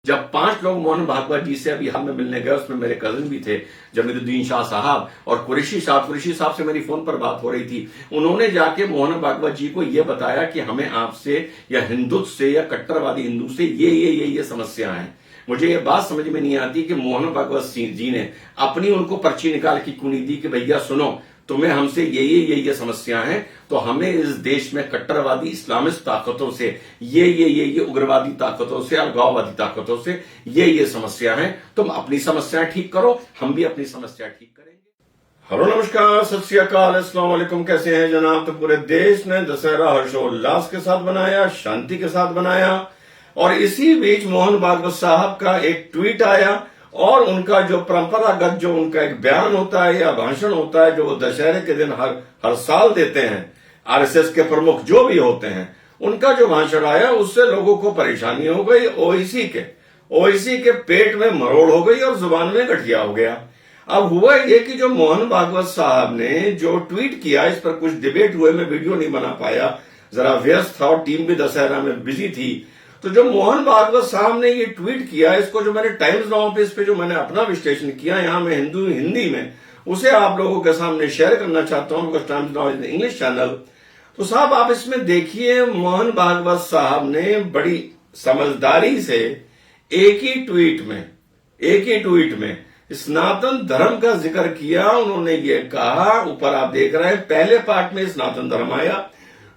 जब 5 लोग मोहन भागवत जी से अभी हाल में मिलने गए, उसमें मेरे कजिन भी थे, जमीरुद्दीन शाह साहब और कुरैशी साहब से मेरी फोन पर बात हो रही थी। उन्होंने जाके मोहन भागवत जी को यह बताया कि हमें आपसे या हिंदुत्व से या कट्टरवादी हिंदू से ये समस्या है। मुझे ये बात समझ में नहीं आती कि मोहन भागवत जी ने अपनी उनको पर्ची निकाल के क्यों नहीं दी कि भैया सुनो, तुम्हें हमसे ये समस्या है, तो हमें इस देश में कट्टरवादी इस्लामिस्ट ताकतों से ये उग्रवादी ताकतों से अलगाववादी ताकतों से ये समस्या है, तुम अपनी समस्याएं ठीक करो, हम भी अपनी समस्या ठीक करेंगे। हेलो नमस्कार, सत श्री अकाल, अस्सलाम वालेकुम। कैसे हैं जनाब? तो पूरे देश ने दशहरा हर्षोल्लास के साथ बनाया, शांति के साथ बनाया, और इसी बीच मोहन भागवत साहब का एक ट्वीट आया और उनका जो परंपरागत जो उनका एक बयान होता है या भाषण होता है जो वो दशहरे के दिन हर साल देते हैं, आरएसएस के प्रमुख जो भी होते हैं, उनका जो भाषण आया उससे लोगों को परेशानी हो गई। ओवैसी के पेट में मरोड़ हो गई और जुबान में गठिया हो गया। अब हुआ ये कि जो मोहन भागवत साहब ने जो ट्वीट किया, इस पर कुछ डिबेट हुए, मैं वीडियो नहीं बना पाया, जरा व्यस्त था और टीम भी दशहरा में बिजी थी। तो जो मोहन भागवत साहब ने ये ट्वीट किया, इसको जो मैंने टाइम्स नाउ पे इस पे जो मैंने अपना विश्लेषण किया यहां मैं हिंदी में, उसे आप लोगों के सामने शेयर करना चाहता हूं, because times now is English channel. तो साहब आप इसमें देखिए, मोहन भागवत साहब ने बड़ी समझदारी से एक ही ट्वीट में सनातन धर्म का जिक्र किया। उन्होंने ये कहा, ऊपर आप देख रहे हैं, पहले पार्ट में सनातन धर्म आया,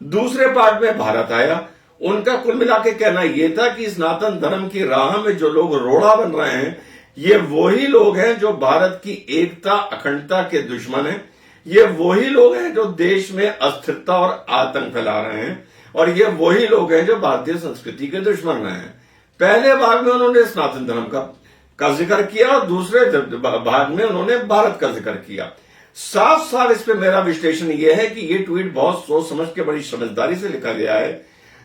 दूसरे पार्ट में भारत आया। उनका कुल मिला के कहना यह था कि सनातन धर्म की राह में जो लोग रोड़ा बन रहे हैं, ये वही लोग हैं जो भारत की एकता अखंडता के दुश्मन हैं। ये वही लोग हैं जो देश में अस्थिरता और आतंक फैला रहे हैं, और ये वही लोग हैं जो भारतीय संस्कृति के दुश्मन रहे हैं। पहले भाग में उन्होंने सनातन धर्म का जिक्र किया और दूसरे भाग में उन्होंने भारत का जिक्र किया। साफ साफ इस पे मेरा विश्लेषण यह है कि ये ट्वीट बहुत सोच समझ के बड़ी समझदारी से लिखा गया है।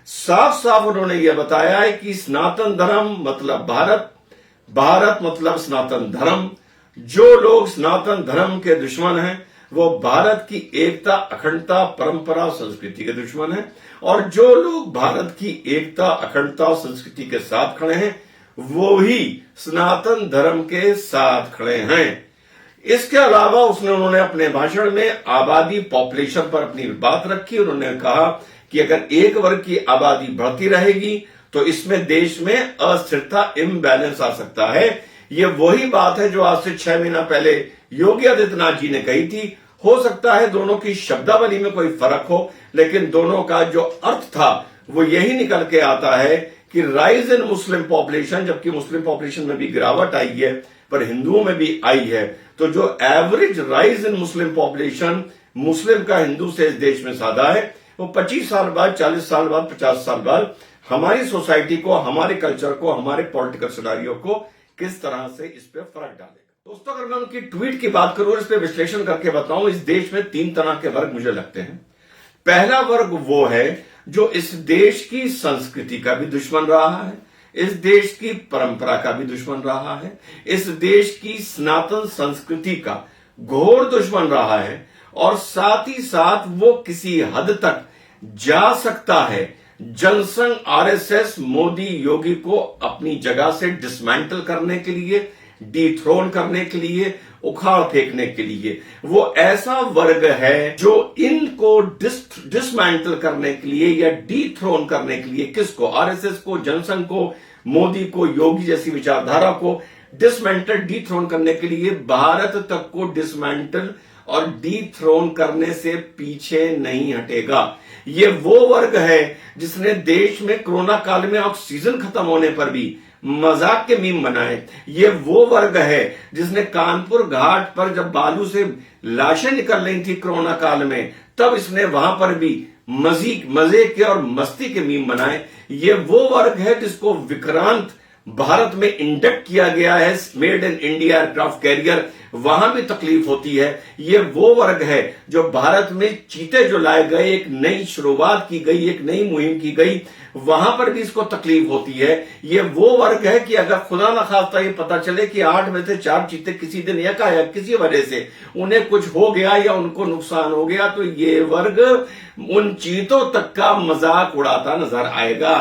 साफ उन्होंने यह बताया है कि सनातन धर्म मतलब भारत मतलब सनातन धर्म। जो लोग सनातन धर्म के दुश्मन हैं वो भारत की एकता अखंडता परंपरा संस्कृति के दुश्मन हैं, और जो लोग भारत की एकता अखंडता और संस्कृति के साथ खड़े हैं वो ही सनातन धर्म के साथ खड़े हैं। इसके अलावा उन्होंने अपने भाषण में आबादी पॉपुलेशन पर अपनी बात रखी। उन्होंने कहा कि अगर एक वर्ग की आबादी बढ़ती रहेगी तो इसमें देश में अस्थिरता, इम्बैलेंस आ सकता है। ये वही बात है जो आज से 6 महीना पहले योगी आदित्यनाथ जी ने कही थी। हो सकता है दोनों की शब्दावली में कोई फर्क हो, लेकिन दोनों का जो अर्थ था वो यही निकल के आता है कि राइज इन मुस्लिम पॉपुलेशन, जबकि मुस्लिम पॉपुलेशन में भी गिरावट आई है पर हिंदुओं में भी आई है। तो जो average rise in Muslim population Muslim का हिंदू से इस देश में ज्यादा है, वो 25 साल बाद, 40 साल बाद, 50 साल बाद हमारी सोसाइटी को, हमारे कल्चर को, हमारे पॉलिटिकल सिनेरियो को किस तरह से इस पे फर्क डालेगा। दोस्तों, अगर मैं उनकी ट्वीट की बात करूं, इस पे विश्लेषण करके बताऊं, इस देश में 3 तरह के वर्ग मुझे लगते हैं। पहला वर्ग वो है जो इस देश की संस्कृति का भी दुश्मन रहा है, इस देश की परंपरा का भी दुश्मन रहा है, इस देश की सनातन संस्कृति का घोर दुश्मन रहा है, और साथ ही साथ वो किसी हद तक जा सकता है जनसंघ, आरएसएस, मोदी, योगी को अपनी जगह से डिसमेंटल करने के लिए, डिथ्रोन करने के लिए, उखाड़ फेंकने के लिए। वो ऐसा वर्ग है जो इनको डिसमेंटल करने के लिए या डिथ्रोन करने के लिए, किसको? आरएसएस को, जनसंघ को, मोदी को, योगी जैसी विचारधारा को डिसमेंटल, डिथ्रोन करने के लिए भारत तक को डिसमेंटल और डिथ्रोन करने से पीछे नहीं हटेगा। ये वो वर्ग है जिसने देश में कोरोना काल में ऑक्सीजन खत्म होने पर भी मजाक के मीम बनाए। ये वो वर्ग है जिसने कानपुर घाट पर जब बालू से लाशें निकल रही थी कोरोना काल में, तब इसने वहां पर भी मजे के और मस्ती के मीम बनाए। ये वो वर्ग है जिसको विक्रांत भारत में इंडक्ट किया गया है, made in India aircraft carrier, वहां भी तकलीफ होती है। ये वो वर्ग है जो भारत में चीते जो लाए गए, एक नई शुरुआत की गई, एक नई मुहिम की गई, वहां पर भी इसको तकलीफ होती है। ये वो वर्ग है कि अगर खुदा न खास्ता ये पता चले कि 8 में से 4 चीते किसी दिन एकाएक किसी वजह से उन्हें कुछ हो गया या उनको नुकसान हो गया, तो ये वर्ग उन चीतों तक का मजाक उड़ाता नजर आएगा।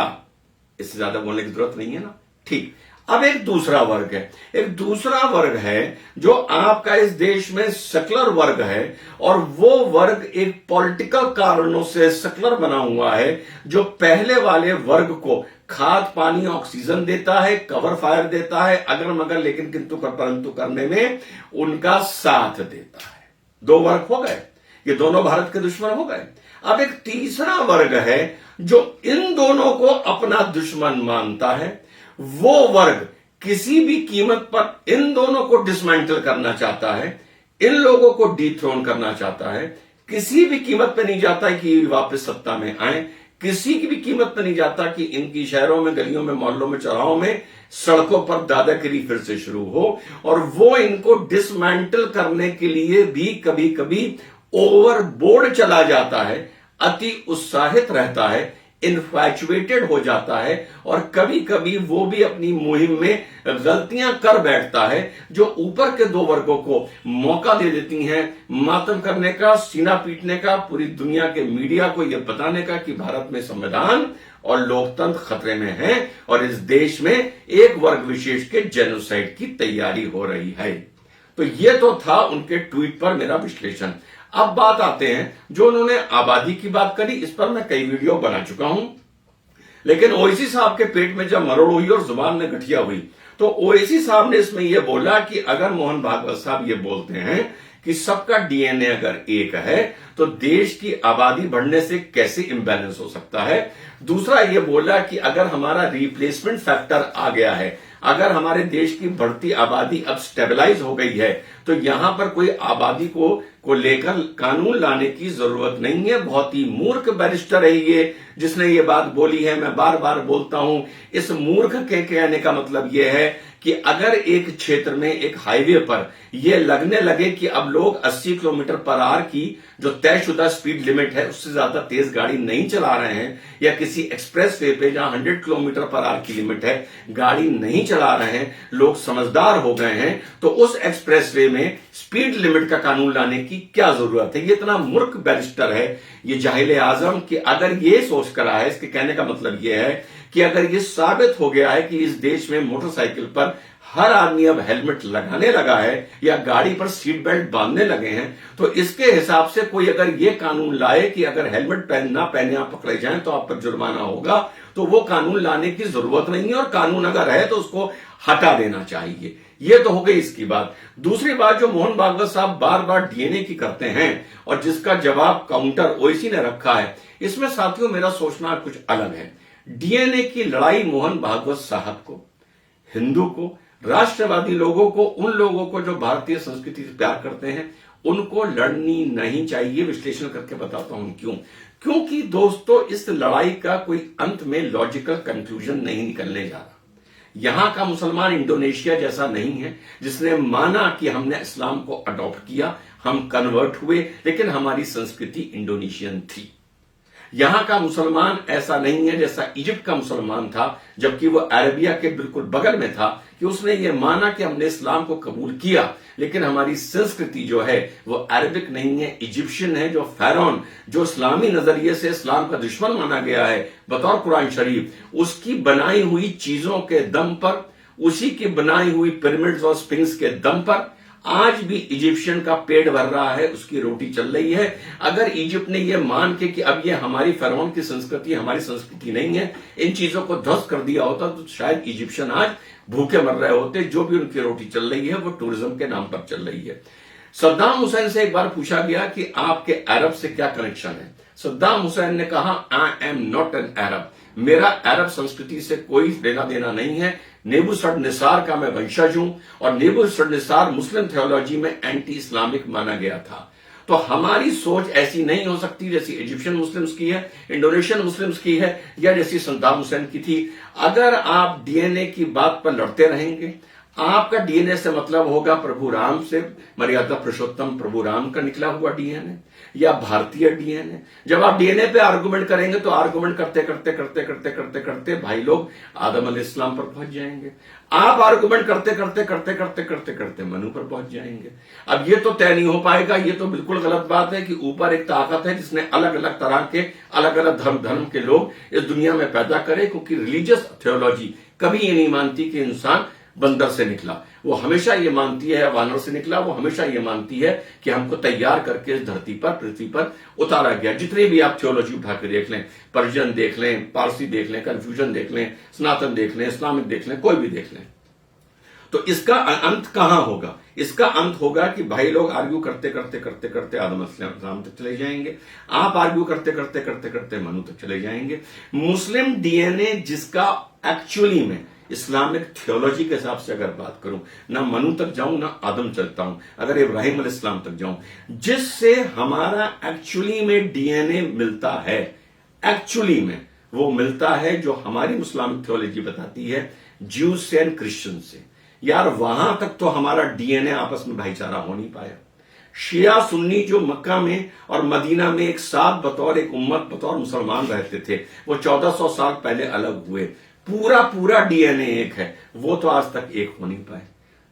इससे ज्यादा बोलने की जरूरत नहीं है ना। ठीक, अब एक दूसरा वर्ग है, एक दूसरा वर्ग है जो आपका इस देश में सेकुलर वर्ग है, और वो वर्ग एक पॉलिटिकल कारणों से सेकुलर बना हुआ है, जो पहले वाले वर्ग को खाद पानी ऑक्सीजन देता है, कवर फायर देता है, अगर मगर लेकिन किंतु परंतु करने में उनका साथ देता है। दो वर्ग हो गए, ये दोनों भारत के दुश्मन हो गए। अब एक तीसरा वर्ग है जो इन दोनों को अपना दुश्मन मानता है। वो वर्ग किसी भी कीमत पर इन दोनों को डिसमेंटल करना चाहता है, इन लोगों को डिथ्रोन करना चाहता है, किसी भी कीमत पे नहीं जाता है कि वापस सत्ता में आए, किसी की भी कीमत पे नहीं जाता कि इनकी शहरों में, गलियों में, मोहल्लों में, चौराहों में, सड़कों पर दादागिरी फिर से शुरू हो। और वो इनको डिसमेंटल करने के लिए भी कभी कभी ओवरबोर्ड चला जाता है, अति उत्साहित रहता है, इन्फैचुएटेड हो जाता है, और कभी कभी वो भी अपनी मुहिम में गलतियां कर बैठता है जो ऊपर के दो वर्गों को मौका दे देती हैं मातम करने का, सीना पीटने का, पूरी दुनिया के मीडिया को यह बताने का कि भारत में संविधान और लोकतंत्र खतरे में है और इस देश में एक वर्ग विशेष के जेनोसाइड की तैयारी हो रही है। तो यह तो था उनके ट्वीट पर मेरा विश्लेषण। अब बात आते हैं जो उन्होंने आबादी की बात करी, इस पर मैं कई वीडियो बना चुका हूं, लेकिन ओवैसी साहब के पेट में जब मरोड़ हुई और जुबान में गठिया हुई तो ओवैसी साहब ने इसमें यह बोला कि अगर मोहन भागवत साहब ये बोलते हैं कि सबका डीएनए अगर एक है तो देश की आबादी बढ़ने से कैसे इंबैलेंस हो सकता है। दूसरा यह बोला कि अगर हमारा रिप्लेसमेंट फैक्टर आ गया है, अगर हमारे देश की बढ़ती आबादी अब स्टेबलाइज हो गई है, तो यहां पर कोई आबादी को लेकर कानून लाने की जरूरत नहीं है। बहुत ही मूर्ख बैरिस्टर है ये जिसने ये बात बोली है। मैं बार बार बोलता हूं, इस मूर्ख के कहने का मतलब यह है कि अगर एक क्षेत्र में, एक हाईवे पर यह लगने लगे कि अब लोग 80 किलोमीटर पर आवर की जो तयशुदा स्पीड लिमिट है उससे ज्यादा तेज गाड़ी नहीं चला रहे हैं, या किसी एक्सप्रेस वे पे जहां 100 किलोमीटर पर आवर की लिमिट है गाड़ी नहीं चला रहे हैं, लोग समझदार हो गए हैं, तो उस एक्सप्रेस वे में स्पीड लिमिट का कानून लाने की क्या जरूरत है। ये इतना मूर्ख बैरिस्टर है ये जाहिल आजम कि अगर ये सोच कर आया है, इसके कहने का मतलब ये है कि अगर ये साबित हो गया है कि इस देश में मोटरसाइकिल पर हर आदमी अब हेलमेट लगाने लगा है या गाड़ी पर सीट बेल्ट बांधने लगे हैं, तो इसके हिसाब से कोई अगर ये कानून लाए कि अगर हेलमेट ना पहने आप पकड़े जाएं तो आप पर जुर्माना होगा, तो वो कानून लाने की जरूरत नहीं है, और कानून अगर है तो उसको हटा देना चाहिए। ये तो हो गई इसकी बात। दूसरी बात जो मोहन भागवत साहब बार बार डीएनए की करते हैं और जिसका जवाब काउंटर ओवैसी ने रखा है, इसमें साथियों मेरा सोचना कुछ अलग है। डीएनए की लड़ाई मोहन भागवत साहब को, हिंदू को, राष्ट्रवादी लोगों को, उन लोगों को जो भारतीय संस्कृति से प्यार करते हैं, उनको लड़नी नहीं चाहिए। विश्लेषण करके बताता हूं क्यों। क्योंकि दोस्तों इस लड़ाई का कोई अंत में लॉजिकल कंक्लूजन नहीं निकलने जा रहा। यहां का मुसलमान इंडोनेशिया जैसा नहीं है जिसने माना कि हमने इस्लाम को अडॉप्ट किया, हम कन्वर्ट हुए, लेकिन हमारी संस्कृति इंडोनेशियन थी। यहां का मुसलमान ऐसा नहीं है जैसा इजिप्ट का मुसलमान था, जबकि वो अरेबिया के बिल्कुल बगल में था, कि उसने ये माना कि हमने इस्लाम को कबूल किया, लेकिन हमारी संस्कृति जो है वो अरबिक नहीं है, इजिप्शियन है। जो फैरौन, जो इस्लामी नजरिए से इस्लाम का दुश्मन माना गया है बतौर कुरान शरीफ, उसकी बनाई हुई चीजों के दम पर, उसी की बनाई हुई पिरामिड्स और स्पिंग्स के दम पर आज भी इजिप्शियन का पेट भर रहा है, उसकी रोटी चल रही है। अगर इजिप्ट ने यह मान के कि अब ये हमारी फरौन की संस्कृति हमारी संस्कृति नहीं है, इन चीजों को ध्वस्त कर दिया होता, तो शायद इजिप्शियन आज भूखे मर रहे होते। जो भी उनकी रोटी चल रही है वो टूरिज्म के नाम पर चल रही है। सद्दाम हुसैन से एक बार पूछा गया कि आपके अरब से क्या कनेक्शन है। सद्दाम हुसैन ने कहा, I am not an Arab, मेरा अरब संस्कृति से कोई लेना देना नहीं है। नेबुसरनिसार का मैं वंशज हूं, और नेबुसरनिसार मुस्लिम थियोलॉजी में एंटी इस्लामिक माना गया था। तो हमारी सोच ऐसी नहीं हो सकती जैसी इजिप्शियन मुस्लिम्स की है, इंडोनेशियन मुस्लिम्स की है, या जैसी सद्दाम हुसैन की थी। अगर आप डीएनए की बात पर लड़ते रहेंगे, आपका डीएनए से मतलब होगा प्रभु राम से, मर्यादा पुरुषोत्तम प्रभु राम का निकला हुआ डीएनए या भारतीय डीएनए। जब आप डीएनए पे आर्गुमेंट करेंगे तो आर्गुमेंट करते करते करते करते करते करते भाई लोग आदम अलैहिस्सलाम पर पहुंच जाएंगे। आप आर्गुमेंट करते करते करते करते करते करते मनु पर पहुंच जाएंगे। अब ये तो तय नहीं हो पाएगा। ये तो बिल्कुल गलत बात है कि ऊपर एक ताकत है जिसने अलग अलग तरह के अलग अलग धर्म के लोग इस दुनिया में पैदा करे, क्योंकि रिलीजियस थियोलॉजी कभी ये नहीं मानती कि इंसान बंदर से निकला। वो हमेशा ये मानती है वानर से निकला। वो हमेशा ये मानती है कि हमको तैयार करके इस धरती पर, पृथ्वी पर उतारा गया। जितने भी आप थियोलॉजी उठा के देख लें, पर्शियन देख लें, पारसी देख लें, कन्फ्यूजन देख लें, सनातन देख लें, इस्लामिक देख लें, कोई भी देख लें, तो इसका अंत कहां होगा? इसका अंत होगा कि भाई लोग आर्ग्यू करते करते करते करते आदम इस्लाम तक चले जाएंगे। आप आर्ग्यू करते करते करते करते मनु तक चले जाएंगे। मुस्लिम डीएनए जिसका एक्चुअली में इस्लामिक थियोलॉजी के हिसाब से अगर बात करूं, ना मनु तक जाऊं ना आदम चलता हूं, अगर इब्राहिम अलैहिस्सलाम तक जाऊं, जिससे हमारा एक्चुअली में डीएनए मिलता है, एक्चुअली में वो मिलता है जो हमारी इस्लामिक थियोलॉजी बताती है ज्यूज से एंड क्रिश्चियन से। यार वहां तक तो हमारा डीएनए आपस में भाईचारा हो नहीं पाया। शिया सुन्नी जो मक्का में और मदीना में एक साथ बतौर एक उम्मत बतौर मुसलमान रहते थे, वो 1400 साल पहले अलग हुए। पूरा पूरा डीएनए एक है, वो तो आज तक एक हो नहीं पाए।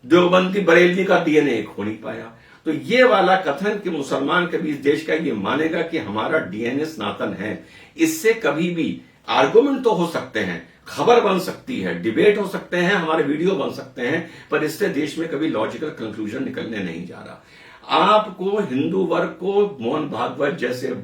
देवबंदी बरेलवी का डीएनए एक हो नहीं पाया। तो ये वाला कथन कि मुसलमान कभी इस देश का ये मानेगा कि हमारा डीएनए सनातन है, इससे कभी भी आर्गुमेंट तो हो सकते हैं, खबर बन सकती है, डिबेट हो सकते हैं, हमारे वीडियो बन सकते हैं, पर इससे देश में कभी लॉजिकल कंक्लूजन निकलने नहीं जा रहा। आपको हिंदू वर्ग को, मोहन भागवत जैसे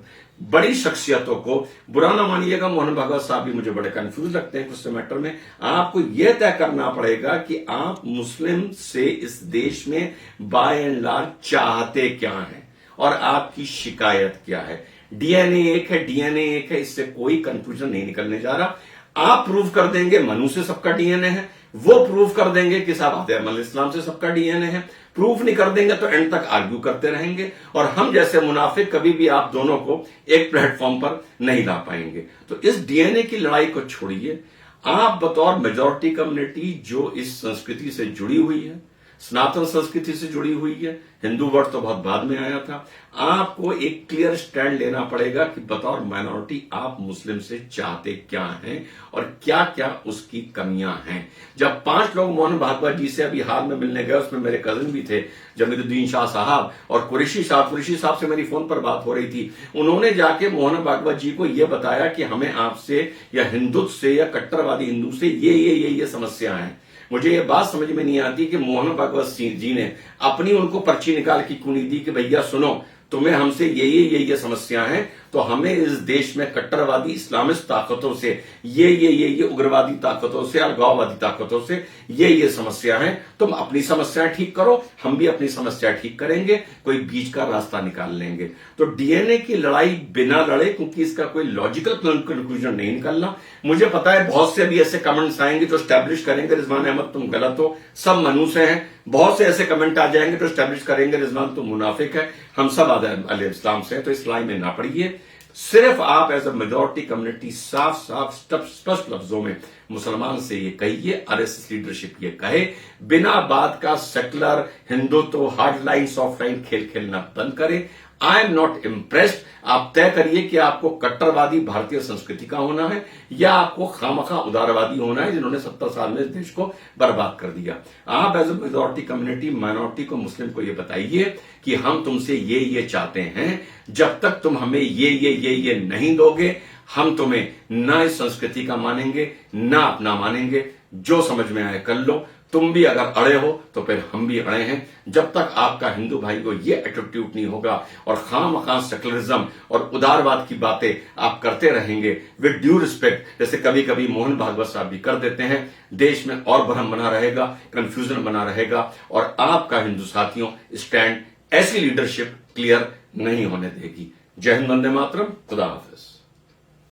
बड़ी शख्सियतों को, बुरा ना मानिएगा, मोहन भागवत साहब भी मुझे बड़े कंफ्यूज लगते हैं कुछ मैटर में। आपको यह तय करना पड़ेगा कि आप मुस्लिम से इस देश में बाय एंड लार्ज चाहते क्या हैं और आपकी शिकायत क्या है। डीएनए एक है, डीएनए एक है, इससे कोई कंफ्यूजन नहीं निकलने जा रहा। आप प्रूव कर देंगे मनु से सबका डीएनए है, वो प्रूव कर देंगे कि साहब आदम अलैहिस्सलाम से सबका डीएनए है। प्रूफ नहीं कर देंगे तो एंड तक आर्ग्यू करते रहेंगे, और हम जैसे मुनाफिक कभी भी आप दोनों को एक प्लेटफॉर्म पर नहीं ला पाएंगे। तो इस डीएनए की लड़ाई को छोड़िए। आप बतौर मेजॉरिटी कम्युनिटी जो इस संस्कृति से जुड़ी हुई है, सनातन संस्कृति से जुड़ी हुई है, हिंदू वर्ड तो बहुत बाद में आया था, आपको एक क्लियर स्टैंड लेना पड़ेगा कि बतौर माइनॉरिटी आप मुस्लिम से चाहते क्या हैं और क्या क्या उसकी कमियां हैं। जब 5 लोग मोहन भागवत जी से अभी हाल में मिलने गए, उसमें मेरे कजिन भी थे, जमीरुद्दीन शाह साहब और कुरैशी साहब से मेरी फोन पर बात हो रही थी। उन्होंने जाके मोहन भागवत जी को यह बताया कि हमें आपसे या हिंदुत्व से या कट्टरवादी हिंदू से ये समस्या है। मुझे ये बात समझ में नहीं आती कि मोहन भागवत जी ने अपनी उनको पर्ची निकाल के क्यों नहीं दी कि भैया सुनो, तुम्हें हमसे ये समस्या है, तो हमें इस देश में कट्टरवादी इस्लामिस्ट ताकतों से ये उग्रवादी ताकतों से, अलगाववादी ताकतों से ये समस्या है, तुम अपनी समस्याएं ठीक करो, हम भी अपनी समस्या ठीक करेंगे, कोई बीच का रास्ता निकाल लेंगे। तो डीएनए की लड़ाई बिना लड़े, क्योंकि इसका कोई लॉजिकल कंक्लूजन नहीं निकलना। मुझे पता है बहुत से भी ऐसे कमेंट्स आएंगे जो स्टैब्लिश करेंगे रिजवान अहमद तुम गलत हो, सब मनु से हैं। बहुत से ऐसे कमेंट आ जाएंगे जो स्टैब्लिश करेंगे रिजवान तुम मुनाफिक है, हम सब आदम अलैहिस्सलाम से हैं। तो इस लड़ाई में ना पड़िए। सिर्फ आप एज अ मेजॉरिटी कम्युनिटी साफ स्पष्ट लफ्जों में मुसलमान से ये कहिए, आरएसएस लीडरशिप ये कहे, बिना बात का secular Hindutva hard line soft line खेल खेलना बंद करें। I am not impressed. आप तय करिए कि आपको कट्टरवादी भारतीय संस्कृति का होना है या आपको खामखा उदारवादी होना है, जिन्होंने 70 साल में इस देश को बर्बाद कर दिया। आप as a majority community minority को, मुस्लिम को ये बताइए कि हम तुमसे ये चाहते हैं। जब तक तुम हमें ये नहीं दोगे, हम तुम्हें ना इस संस्कृति का मानेंगे ना अपना मानेंगे। जो समझ में आए कर लो। तुम भी अगर अड़े हो तो फिर हम भी अड़े हैं। जब तक आपका हिंदू भाई को ये एटीट्यूड नहीं होगा और खामखा सेकुलरिज्म और उदारवाद की बातें आप करते रहेंगे विद ड्यू रिस्पेक्ट, जैसे कभी कभी मोहन भागवत साहब भी कर देते हैं, देश में और भ्रम बना रहेगा, कंफ्यूजन बना रहेगा और आपका हिंदू साथियों स्टैंड ऐसी लीडरशिप क्लियर नहीं होने देगी। जय हिंद, वंदे मातरम, खुदा हाफिज।